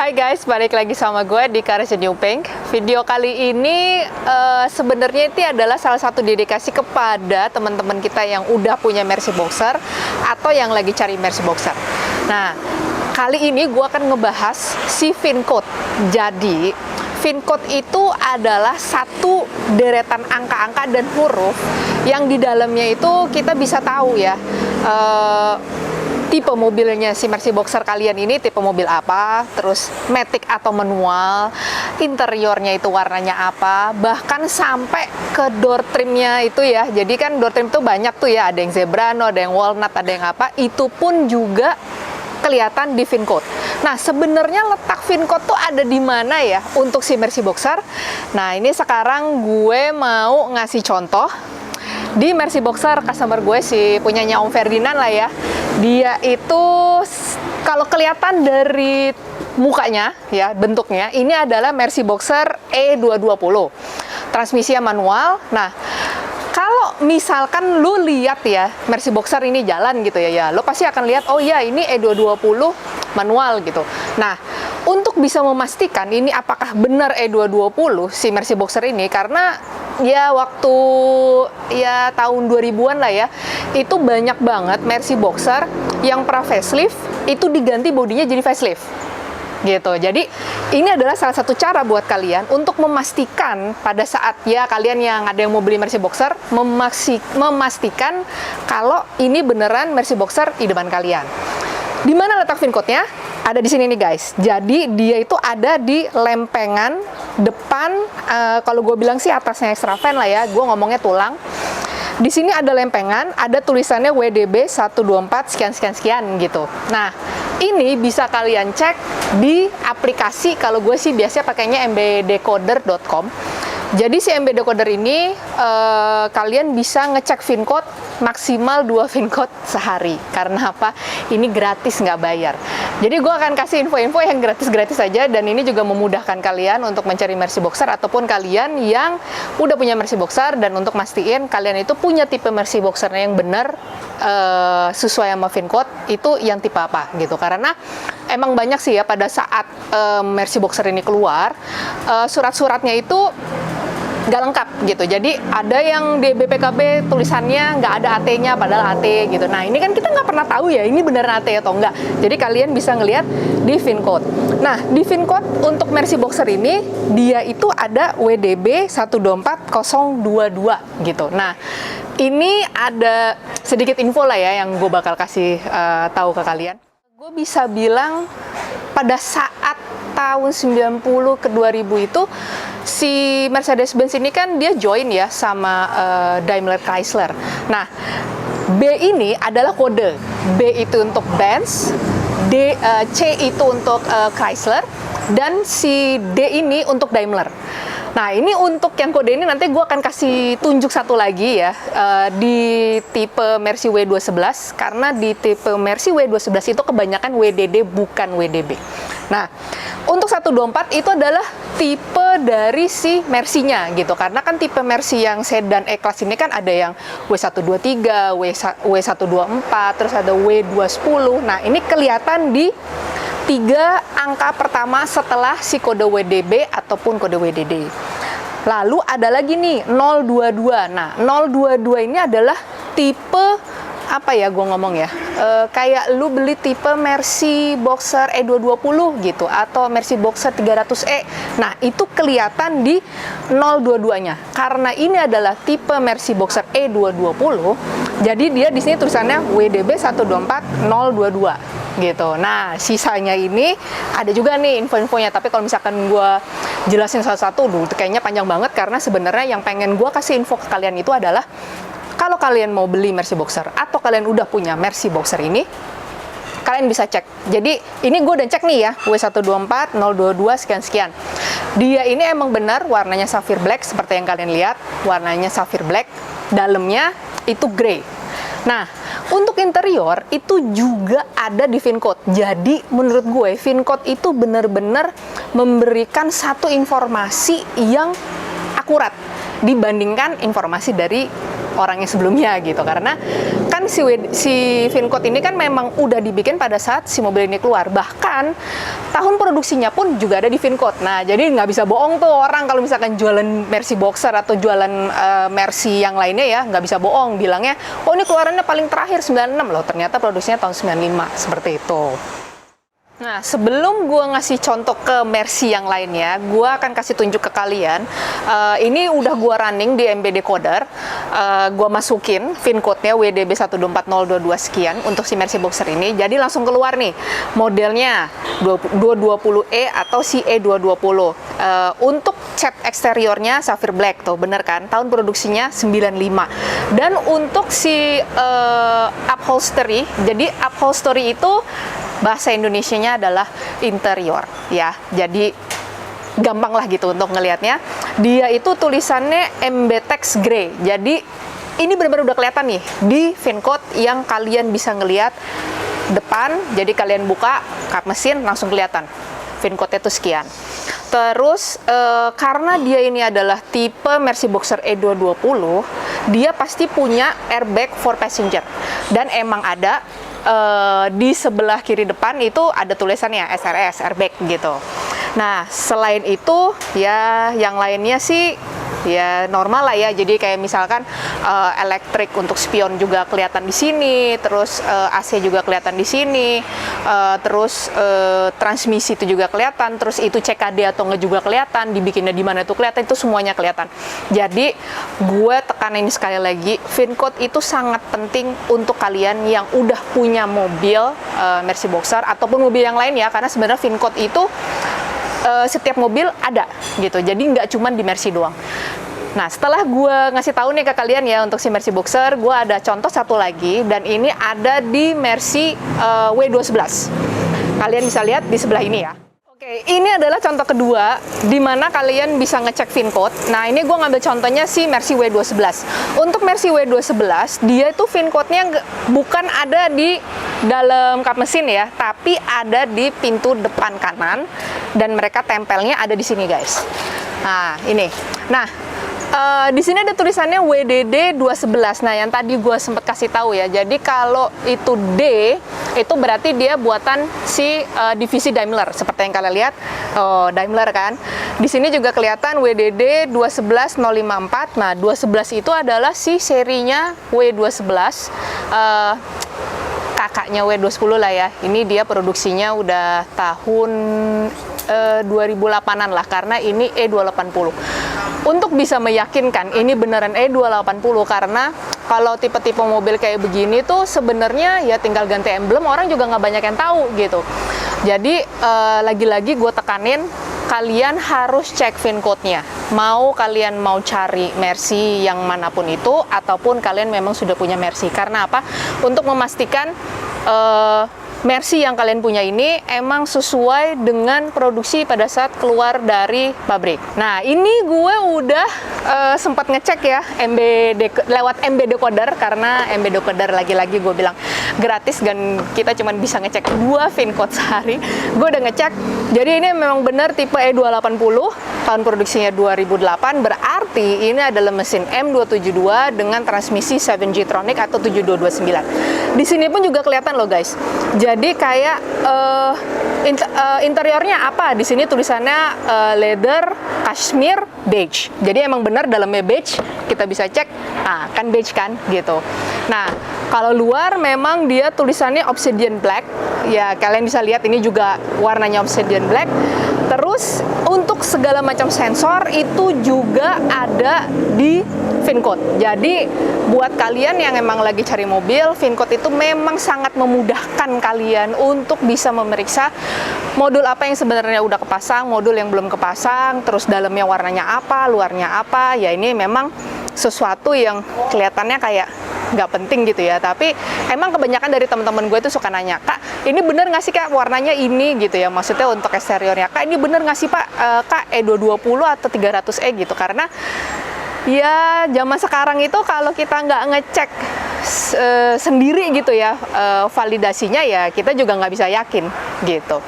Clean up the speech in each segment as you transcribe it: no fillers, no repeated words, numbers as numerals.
Hai guys, balik lagi sama gue di Cars New Pink. Video kali ini sebenarnya itu adalah salah satu dedikasi kepada teman-teman kita yang udah punya Mercy Boxer atau yang lagi cari Mercy Boxer. Nah, kali ini gue akan ngebahas si VIN code. Jadi, VIN code itu adalah satu deretan angka-angka dan huruf yang di dalamnya itu kita bisa tahu ya, tipe mobilnya si Mercy Boxer kalian ini tipe mobil apa, terus matic atau manual, interiornya itu warnanya apa, bahkan sampai ke door trimnya itu ya. Jadi kan door trim tuh banyak tuh ya, ada yang zebrano, ada yang walnut, ada yang apa, itu pun juga kelihatan di VIN code. Nah, sebenarnya letak VIN code tuh ada di mana ya untuk si Mercy Boxer? Nah, ini sekarang gue mau ngasih contoh di Mercy Boxer customer gue, si punyanya Om Ferdinand lah ya. Dia itu kalau kelihatan dari mukanya ya, bentuknya ini adalah Mercy Boxer E220. Transmisinya manual. Nah, kalau misalkan lu lihat ya Mercy Boxer ini jalan gitu ya, lo pasti akan lihat oh ya ini E220 manual gitu. Nah, untuk bisa memastikan ini apakah benar E220 si Mercy Boxer ini, karena ya waktu ya tahun 2000-an lah ya, itu banyak banget Mercy Boxer yang pra facelift itu diganti bodinya jadi facelift gitu. Jadi ini adalah salah satu cara buat kalian untuk memastikan pada saat ya kalian yang ada yang mau beli Mercy Boxer, memastikan kalau ini beneran Mercy Boxer idaman kalian. Di mana letak VIN code-nya? Ada di sini nih guys. Jadi dia itu ada di lempengan depan, kalau gue bilang sih atasnya extra fan lah ya, gue ngomongnya tulang. Di sini ada lempengan, ada tulisannya WDB 124 sekian gitu. Nah, ini bisa kalian cek di aplikasi, kalau gue sih biasanya pakainya mbdecoder.com. Jadi si MB Decoder ini kalian bisa ngecek VIN code maksimal 2 VIN code sehari. Karena apa? Ini gratis, nggak bayar. Jadi gue akan kasih info-info yang gratis-gratis saja, dan ini juga memudahkan kalian untuk mencari Mercy Boxer ataupun kalian yang udah punya Mercy Boxer, dan untuk mastiin kalian itu punya tipe Mercy Boxer yang benar sesuai sama VIN code itu yang tipe apa gitu. Karena emang banyak sih ya pada saat Mercy Boxer ini keluar, surat-suratnya itu nggak lengkap gitu. Jadi ada yang di BPKB tulisannya nggak ada AT-nya padahal AT gitu. Nah, ini kan kita nggak pernah tahu ya ini bener AT atau enggak. Jadi kalian bisa ngelihat di VIN code. Nah, di VIN code untuk Mercy Boxer ini dia itu ada WDB 124022 gitu. Nah, ini ada sedikit info lah ya yang gue bakal kasih tahu ke kalian. Gue bisa bilang pada saat tahun 90 ke 2000 itu si Mercedes-Benz ini kan dia join ya sama Daimler Chrysler. Nah, B ini adalah kode. B itu untuk Benz, C itu untuk Chrysler, dan si D ini untuk Daimler. Nah, ini untuk yang kode ini nanti gue akan kasih tunjuk satu lagi ya, di tipe Mercy W211, karena di tipe Mercy W211 itu kebanyakan WDD bukan WDB. Nah, untuk 124 itu adalah tipe dari si Mercy-nya gitu, karena kan tipe Mercy yang sedan E-Class ini kan ada yang W123, W124, terus ada W210. Nah, ini kelihatan di 3 angka pertama setelah si kode WDB ataupun kode WDD. Lalu ada lagi nih 022. Nah, 022 ini adalah tipe apa ya gue ngomong ya, kayak lu beli tipe Mercy Boxer E220 gitu atau Mercy Boxer 300E. Nah, itu kelihatan di 022-nya. Karena ini adalah tipe Mercy Boxer E220, jadi dia di sini tulisannya WDB 124022 gitu. Nah, sisanya ini ada juga nih info-infonya, tapi kalau misalkan gue jelasin satu-satu, kayaknya panjang banget, karena sebenarnya yang pengen gue kasih info ke kalian itu adalah kalau kalian mau beli Mercy Boxer atau kalian udah punya Mercy Boxer ini, kalian bisa cek. Jadi ini gue udah cek nih ya, W124 022 sekian-sekian. Dia ini emang benar warnanya sapphire black seperti yang kalian lihat, warnanya sapphire black, dalamnya itu grey. Nah, untuk interior itu juga ada di VIN code. Jadi menurut gue VIN code itu benar-benar memberikan satu informasi yang akurat dibandingkan informasi dari orang yang sebelumnya gitu. Karena kan si VinCode ini kan memang udah dibikin pada saat si mobil ini keluar. Bahkan tahun produksinya pun juga ada di VinCode. Nah, jadi nggak bisa bohong tuh orang kalau misalkan jualan Mercy Boxer atau jualan Mercy yang lainnya ya, nggak bisa bohong. Bilangnya, oh ini keluarannya paling terakhir 96 loh. Ternyata produksinya tahun 95, seperti itu. Nah, sebelum gue ngasih contoh ke Mercy yang lainnya, gue akan kasih tunjuk ke kalian. Ini udah gue running di MB Decoder. Gue masukin VinCode-nya WDB124022 sekian untuk si Mercy Boxer ini. Jadi langsung keluar nih modelnya 220E atau si E220. Untuk cat eksteriornya Sapphire Black tuh, bener kan? Tahun produksinya 95. Dan untuk si upholstery, jadi upholstery itu bahasa Indonesianya adalah interior ya, jadi gampang lah gitu untuk ngelihatnya. Dia itu tulisannya MBTEX Grey, jadi ini benar-benar udah kelihatan nih di VinCode yang kalian bisa ngelihat depan. Jadi kalian buka kap mesin langsung kelihatan VinCode itu sekian. Terus karena dia ini adalah tipe Mercy Boxer E220, dia pasti punya airbag for passenger, dan emang ada di sebelah kiri depan itu ada tulisannya SRS, airbag gitu. Nah, selain itu ya yang lainnya sih ya normal lah ya. Jadi kayak misalkan elektrik untuk spion juga kelihatan di sini, terus AC juga kelihatan di sini, terus transmisi itu juga kelihatan, terus itu CKD atau enggak juga kelihatan, dibikinnya di mana itu kelihatan, itu semuanya kelihatan. Jadi gue tekanin sekali lagi, VinCode itu sangat penting untuk kalian yang udah punya mobil Mercy Boxer ataupun mobil yang lain ya, karena sebenarnya VinCode itu setiap mobil ada gitu, jadi nggak cuma di Mercy doang. Nah, setelah gue ngasih tahu nih ke kalian ya untuk si Mercy Boxer, gue ada contoh satu lagi, dan ini ada di Mercy W211. Kalian bisa lihat di sebelah ini ya. Oke, ini adalah contoh kedua di mana kalian bisa ngecek VinCode. Nah, ini gue ngambil contohnya si Mercy W211. Untuk Mercy W211, dia itu VinCode-nya bukan ada di dalam kap mesin ya, tapi ada di pintu depan kanan, dan mereka tempelnya ada di sini guys. Nah, ini. Nah, di sini ada tulisannya WDD 211. Nah, yang tadi gue sempat kasih tahu ya. Jadi kalau itu D, itu berarti dia buatan si divisi Daimler. Seperti yang kalian lihat, Daimler kan. Di sini juga kelihatan WDD 211054. Nah, 211 itu adalah si serinya W211. Kakaknya W210 lah ya. Ini dia produksinya udah tahun 2008-an lah, karena ini E280. Untuk bisa meyakinkan ini beneran E280, karena kalau tipe-tipe mobil kayak begini tuh sebenarnya ya tinggal ganti emblem, orang juga nggak banyak yang tahu gitu. Jadi lagi-lagi gue tekanin, kalian harus cek VinCode-nya. Mau kalian mau cari Mercy yang manapun itu, ataupun kalian memang sudah punya Mercy. Karena apa? Untuk memastikan Mercy yang kalian punya ini emang sesuai dengan produksi pada saat keluar dari pabrik. Nah, ini gue udah sempat ngecek ya lewat MB Decoder, karena MB Decoder lagi-lagi gue bilang gratis dan kita cuma bisa ngecek 2 VinCode sehari. Gue udah ngecek, jadi ini memang benar tipe E280, tahun produksinya 2008, berarti ini adalah mesin M272 dengan transmisi 7G-tronic atau 7229. Di sini pun juga kelihatan loh guys. Jadi kayak interiornya apa? Di sini tulisannya leather cashmere beige. Jadi emang benar dalamnya beige. Kita bisa cek. Nah, kan beige kan gitu. Nah, kalau luar memang dia tulisannya obsidian black. Ya, kalian bisa lihat ini juga warnanya obsidian black. Terus untuk segala macam sensor itu juga ada di VinCode. Jadi buat kalian yang emang lagi cari mobil, VinCode itu memang sangat memudahkan kalian untuk bisa memeriksa modul apa yang sebenarnya udah kepasang, modul yang belum kepasang, terus dalamnya warnanya apa, luarnya apa. Ya ini memang sesuatu yang kelihatannya kayak nggak penting gitu ya, tapi emang kebanyakan dari teman-teman gue itu suka nanya, Kak, ini bener nggak sih Kak warnanya ini gitu ya, maksudnya untuk eksteriornya, Kak ini bener nggak sih Pak Kak E220 atau 300E gitu, karena ya zaman sekarang itu kalau kita nggak ngecek sendiri gitu ya validasinya, ya kita juga nggak bisa yakin gitu.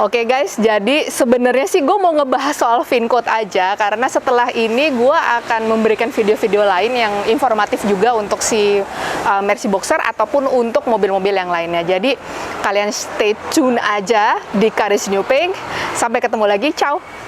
Oke guys, jadi sebenarnya sih gue mau ngebahas soal VinCode aja, karena setelah ini gue akan memberikan video-video lain yang informatif juga untuk si Mercy Boxer ataupun untuk mobil-mobil yang lainnya. Jadi kalian stay tune aja di Karis New Pink. Sampai ketemu lagi, ciao!